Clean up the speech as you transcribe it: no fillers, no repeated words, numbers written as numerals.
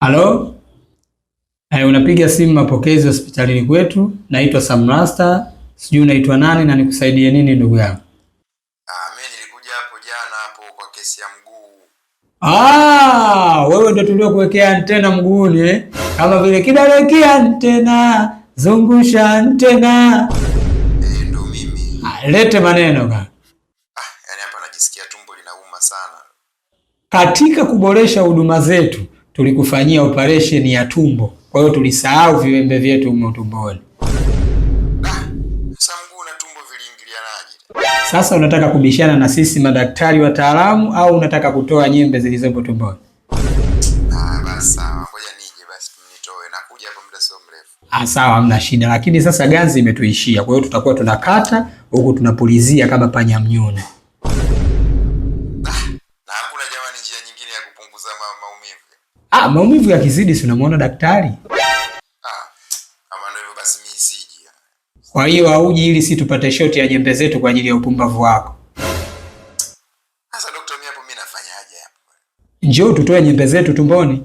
Halo? Unapiga simu mapokezi hospitalini kwetu. Naitwa Samrasta. Sijui unaitwa nani na nikusaidie nini ndugu yangu? Mimi nilikuja hapo jana hapo kwa kesi ya mguu. Wewe ndio tuliokuwekea antena mguuni eh? Kama vile kidole kia antena, zungusha antena. Ndio mimi. Lete maneno ka. Yaani hapa najisikia tumbo linauma sana. Katika kuboresha huduma zetu tulikufanyia operation ya tumbo. Kwa hiyo tulisahau viwembe vyetu humo tumboni. Sasa mguu na tumbo viliingilianaje? Sasa unataka kubishana na sisi madaktari wataalamu au unataka kutoa nyembe zilizopo tumboni? Basi sawa, ngoja nije basi nitoe. Nakuja hapo muda sio mrefu. Sawa, hamna shida, lakini sasa ganzi imetuishia. Kwa hiyo tutakuwa tunakata huku tunapulizia kama panya mnyune. Na hakuna jamani njia nyingine ya kupunguza maumivu? Maumivu yakizidi si unamuona daktari? Kama ndio basi mimi siji. Kwa hiyo hauji ili si tupate shoti ya nyembe zetu kwa ajili ya upumbavu wako. Sasa daktari, mimi hapo mimi nafanyaje hapo? Njoo tutoe nyembe zetu tumboni.